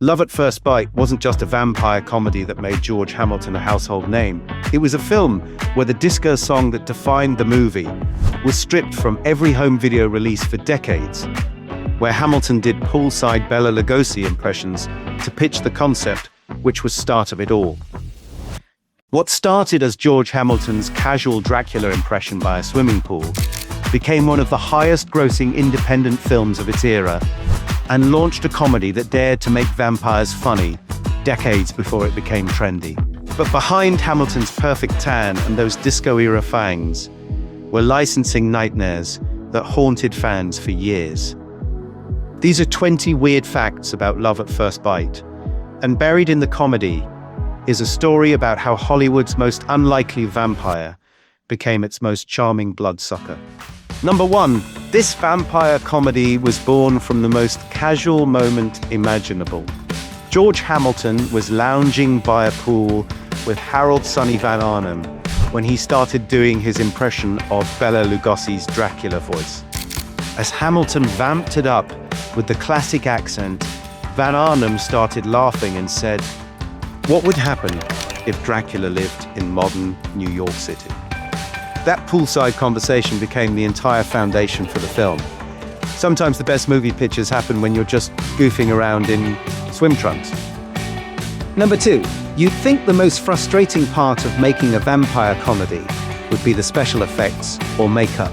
Love at First Bite wasn't just a vampire comedy that made George Hamilton a household name. It was a film where the disco song that defined the movie was stripped from every home video release for decades, where Hamilton did poolside Bela Lugosi impressions to pitch the concept, which was start of it all. What started as George Hamilton's casual Dracula impression by a swimming pool became one of the highest-grossing independent films of its era, and launched a comedy that dared to make vampires funny decades before it became trendy. But behind Hamilton's perfect tan and those disco-era fangs were licensing nightmares that haunted fans for years. These are 20 weird facts about Love at First Bite, and buried in the comedy is a story about how Hollywood's most unlikely vampire became its most charming bloodsucker. Number 1. This vampire comedy was born from the most casual moment imaginable. George Hamilton was lounging by a pool with Harold "Sonny" Van Arnhem when he started doing his impression of Bela Lugosi's Dracula voice. As Hamilton vamped it up with the classic accent, Van Arnhem started laughing and said, "What would happen if Dracula lived in modern New York City?" That poolside conversation became the entire foundation for the film. Sometimes the best movie pitches happen when you're just goofing around in swim trunks. Number 2. You'd think the most frustrating part of making a vampire comedy would be the special effects or makeup.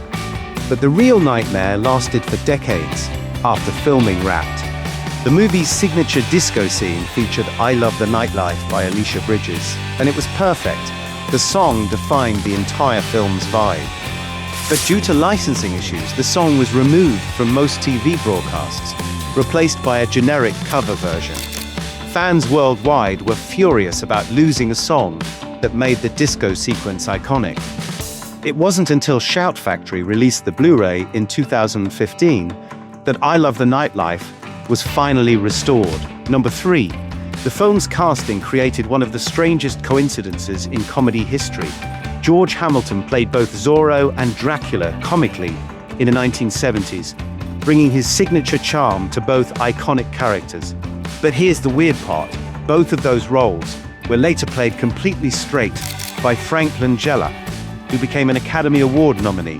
But the real nightmare lasted for decades after filming wrapped. The movie's signature disco scene featured "I Love the Nightlife" by Alicia Bridges, and it was perfect. The song defined the entire film's vibe. But due to licensing issues, the song was removed from most TV broadcasts, replaced by a generic cover version. Fans worldwide were furious about losing a song that made the disco sequence iconic. It wasn't until Shout Factory released the Blu-ray in 2015 that "I Love the Nightlife" was finally restored. Number 3. The film's casting created one of the strangest coincidences in comedy history. George Hamilton played both Zorro and Dracula comically in the 1970s, bringing his signature charm to both iconic characters. But here's the weird part. Both of those roles were later played completely straight by Frank Langella, who became an Academy Award nominee.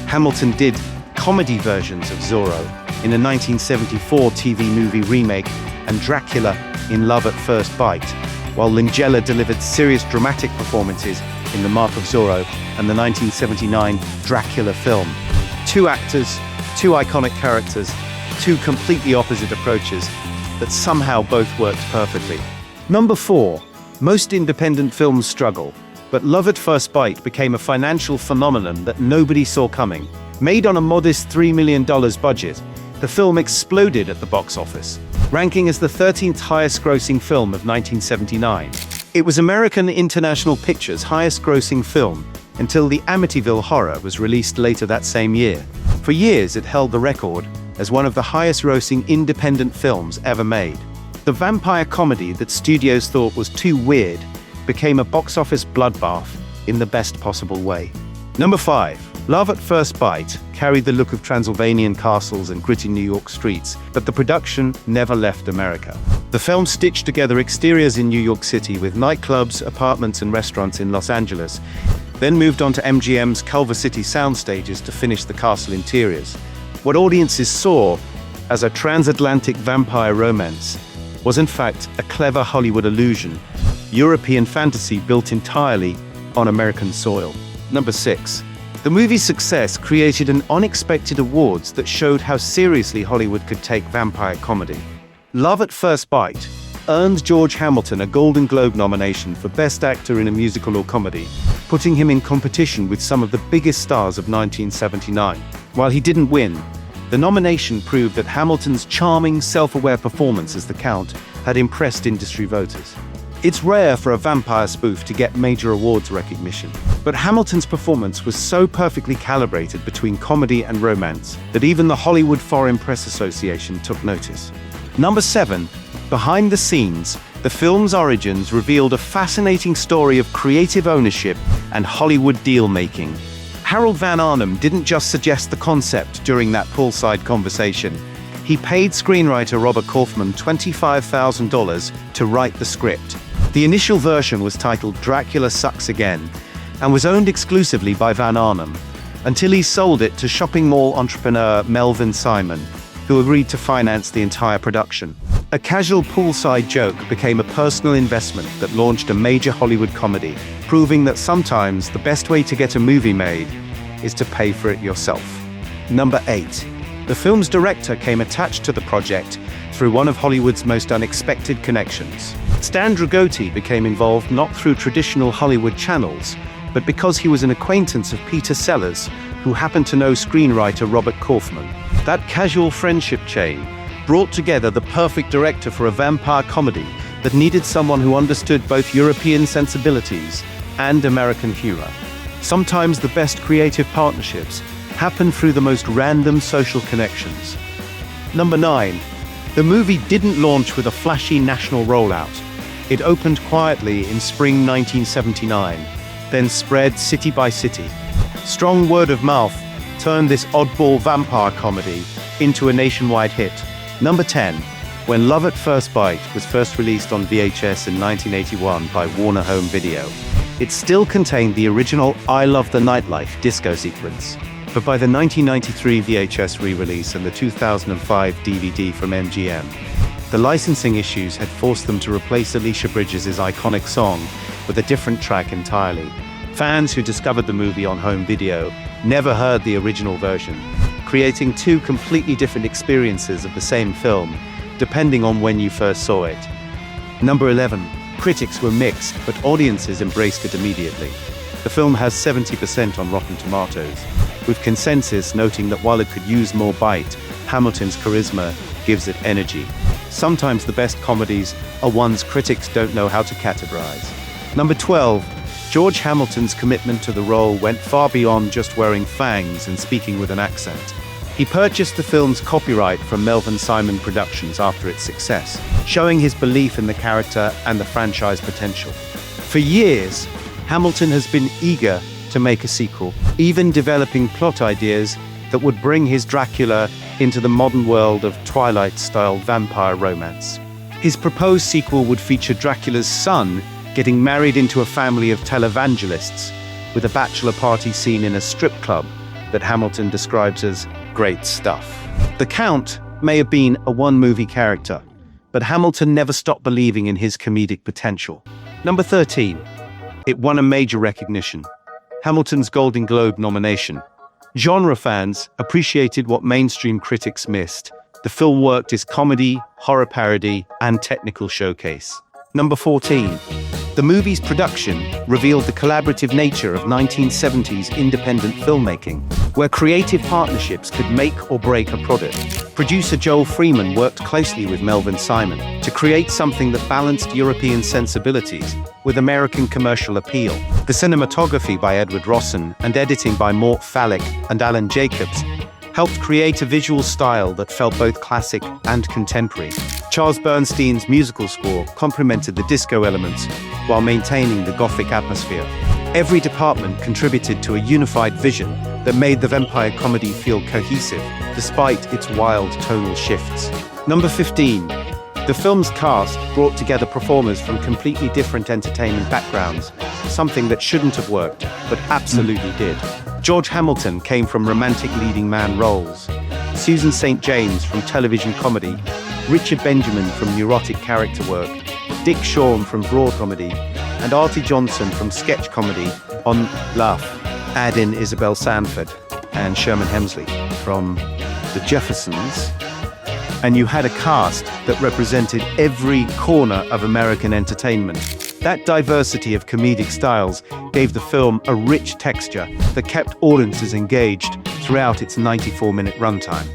Hamilton did comedy versions of Zorro in a 1974 TV movie remake and Dracula in Love at First Bite, while Langella delivered serious dramatic performances in The Mark of Zorro and the 1979 Dracula film. 2 actors, 2 iconic characters, 2 completely opposite approaches that somehow both worked perfectly. Number 4. Most independent films struggle, but Love at First Bite became a financial phenomenon that nobody saw coming. Made on a modest $3 million budget, the film exploded at the box office, ranking as the 13th highest-grossing film of 1979. It was American International Pictures' highest-grossing film until The Amityville Horror was released later that same year. For years, it held the record as one of the highest-grossing independent films ever made. The vampire comedy that studios thought was too weird became a box office bloodbath in the best possible way. Number 5. Love at First Bite carried the look of Transylvanian castles and gritty New York streets, but the production never left America. The film stitched together exteriors in New York City with nightclubs, apartments, and restaurants in Los Angeles, then moved on to MGM's Culver City sound stages to finish the castle interiors. What audiences saw as a transatlantic vampire romance was in fact a clever Hollywood illusion, European fantasy built entirely on American soil. Number 6. The movie's success created an unexpected awards that showed how seriously Hollywood could take vampire comedy. Love at First Bite earned George Hamilton a Golden Globe nomination for Best Actor in a Musical or Comedy, putting him in competition with some of the biggest stars of 1979. While he didn't win, the nomination proved that Hamilton's charming, self-aware performance as the Count had impressed industry voters. It's rare for a vampire spoof to get major awards recognition, but Hamilton's performance was so perfectly calibrated between comedy and romance that even the Hollywood Foreign Press Association took notice. Number 7. Behind the scenes, the film's origins revealed a fascinating story of creative ownership and Hollywood deal-making. Harold Van Arnhem didn't just suggest the concept during that poolside conversation. He paid screenwriter Robert Kaufman $25,000 to write the script. The initial version was titled Dracula Sucks Again and was owned exclusively by Van Arnhem until he sold it to shopping mall entrepreneur Melvin Simon, who agreed to finance the entire production. A casual poolside joke became a personal investment that launched a major Hollywood comedy, proving that sometimes the best way to get a movie made is to pay for it yourself. Number 8. The film's director came attached to the project through one of Hollywood's most unexpected connections. Stan Dragotti became involved not through traditional Hollywood channels, but because he was an acquaintance of Peter Sellers, who happened to know screenwriter Robert Kaufman. That casual friendship chain brought together the perfect director for a vampire comedy that needed someone who understood both European sensibilities and American humor. Sometimes the best creative partnerships happen through the most random social connections. Number 9. The movie didn't launch with a flashy national rollout. It opened quietly in spring 1979, then spread city by city. Strong word of mouth turned this oddball vampire comedy into a nationwide hit. Number 10. When Love at First Bite was first released on VHS in 1981 by Warner Home Video, it still contained the original I Love the Nightlife disco sequence. But by the 1993 VHS re-release and the 2005 DVD from MGM, the licensing issues had forced them to replace Alicia Bridges' iconic song with a different track entirely. Fans who discovered the movie on home video never heard the original version, creating two completely different experiences of the same film, depending on when you first saw it. Number 11. Critics were mixed, but audiences embraced it immediately. The film has 70% on Rotten Tomatoes, with consensus noting that while it could use more bite, Hamilton's charisma gives it energy. Sometimes the best comedies are ones critics don't know how to categorize. Number 12. George Hamilton's commitment to the role went far beyond just wearing fangs and speaking with an accent. He purchased the film's copyright from Melvin Simon Productions after its success, showing his belief in the character and the franchise potential. For years, Hamilton has been eager to make a sequel, even developing plot ideas that would bring his Dracula into the modern world of Twilight-style vampire romance. His proposed sequel would feature Dracula's son getting married into a family of televangelists, with a bachelor party scene in a strip club that Hamilton describes as great stuff. The Count may have been a one-movie character, but Hamilton never stopped believing in his comedic potential. Number 13. It won a major recognition: Hamilton's Golden Globe nomination. Genre fans appreciated what mainstream critics missed. The film worked as comedy, horror parody, and technical showcase. Number 14. The movie's production revealed the collaborative nature of 1970s independent filmmaking, where creative partnerships could make or break a product. Producer Joel Freeman worked closely with Melvin Simon to create something that balanced European sensibilities with American commercial appeal. The cinematography by Edward Rosson and editing by Mort Fallick and Alan Jacobs helped create a visual style that felt both classic and contemporary. Charles Bernstein's musical score complemented the disco elements while maintaining the gothic atmosphere. Every department contributed to a unified vision that made the vampire comedy feel cohesive, despite its wild tonal shifts. Number 15. The film's cast brought together performers from completely different entertainment backgrounds, something that shouldn't have worked, but absolutely did. George Hamilton came from romantic leading man roles, Susan St. James from television comedy, Richard Benjamin from neurotic character work, Dick Shawn from broad comedy, and Artie Johnson from sketch comedy on Laugh. Add in Isabel Sanford and Sherman Hemsley from The Jeffersons, and you had a cast that represented every corner of American entertainment. That diversity of comedic styles gave the film a rich texture that kept audiences engaged throughout its 94-minute runtime.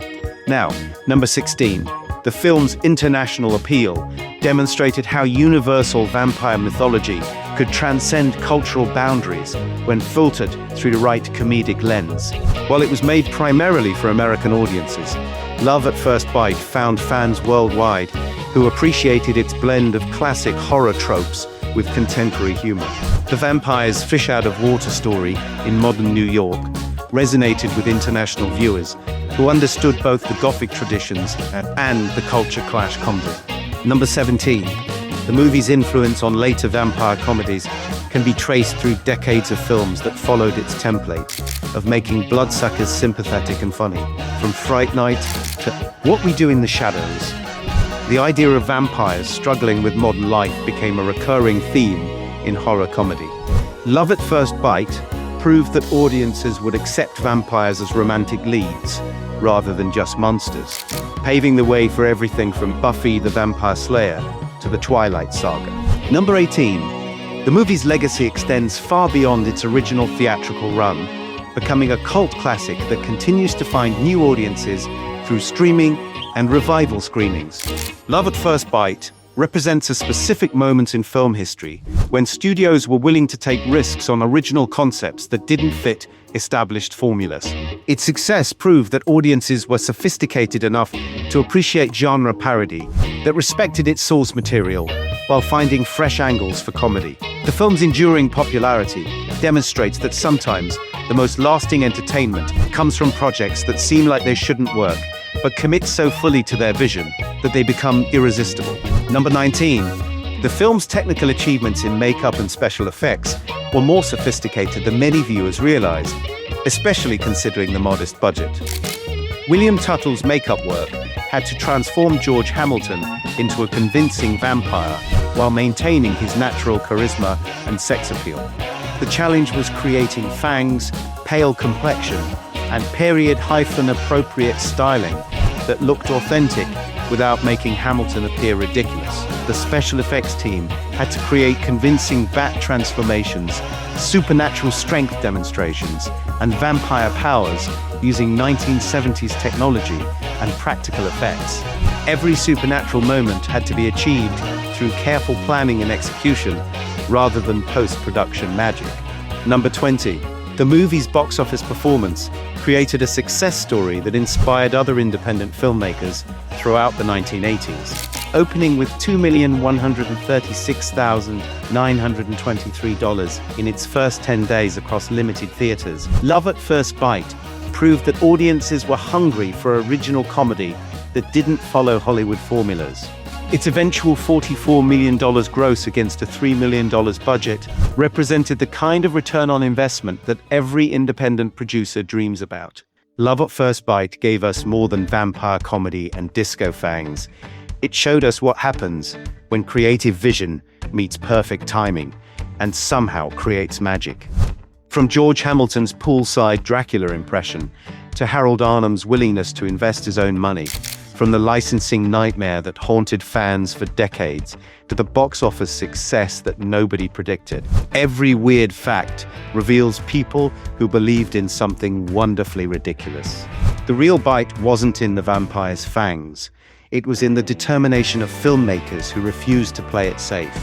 Now, number 16. The film's international appeal demonstrated how universal vampire mythology could transcend cultural boundaries when filtered through the right comedic lens. While it was made primarily for American audiences, Love at First Bite found fans worldwide who appreciated its blend of classic horror tropes with contemporary humor. The vampire's fish-out-of-water story in modern New York resonated with international viewers who understood both the Gothic traditions and the culture clash comedy. Number 17. The movie's influence on later vampire comedies can be traced through decades of films that followed its template of making bloodsuckers sympathetic and funny. From Fright Night to What We Do in the Shadows, the idea of vampires struggling with modern life became a recurring theme in horror comedy. Love at First Bite proved that audiences would accept vampires as romantic leads rather than just monsters, paving the way for everything from Buffy the Vampire Slayer to the Twilight Saga. Number 18. The movie's legacy extends far beyond its original theatrical run, becoming a cult classic that continues to find new audiences through streaming and revival screenings. Love at First Bite represents a specific moment in film history when studios were willing to take risks on original concepts that didn't fit established formulas. Its success proved that audiences were sophisticated enough to appreciate genre parody that respected its source material while finding fresh angles for comedy. The film's enduring popularity demonstrates that sometimes the most lasting entertainment comes from projects that seem like they shouldn't work, but commit so fully to their vision that they become irresistible. Number 19. The film's technical achievements in makeup and special effects were more sophisticated than many viewers realized, especially considering the modest budget. William Tuttle's makeup work had to transform George Hamilton into a convincing vampire while maintaining his natural charisma and sex appeal. The challenge was creating fangs, pale complexion, and period-appropriate styling that looked authentic without making Hamilton appear ridiculous. The special effects team had to create convincing bat transformations, supernatural strength demonstrations, and vampire powers using 1970s technology and practical effects. Every supernatural moment had to be achieved through careful planning and execution rather than post-production magic. Number 20. The movie's box office performance created a success story that inspired other independent filmmakers throughout the 1980s. Opening with $2,136,923 in its first 10 days across limited theaters, Love at First Bite proved that audiences were hungry for original comedy that didn't follow Hollywood formulas. Its eventual $44 million gross against a $3 million budget represented the kind of return on investment that every independent producer dreams about. Love at First Bite gave us more than vampire comedy and disco fangs. It showed us what happens when creative vision meets perfect timing and somehow creates magic. From George Hamilton's poolside Dracula impression to Harold Arnim's willingness to invest his own money, from the licensing nightmare that haunted fans for decades to the box office success that nobody predicted, every weird fact reveals people who believed in something wonderfully ridiculous. The real bite wasn't in the vampire's fangs. It was in the determination of filmmakers who refused to play it safe,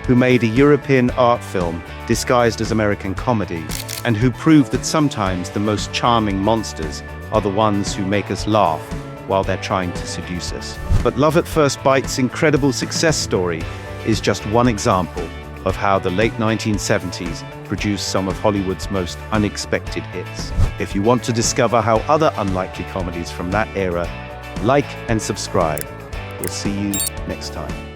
who made a European art film disguised as American comedy, and who proved that sometimes the most charming monsters are the ones who make us laugh while they're trying to seduce us. But Love at First Bite's incredible success story is just one example of how the late 1970s produced some of Hollywood's most unexpected hits. If you want to discover how other unlikely comedies from that era, like and subscribe. We'll see you next time.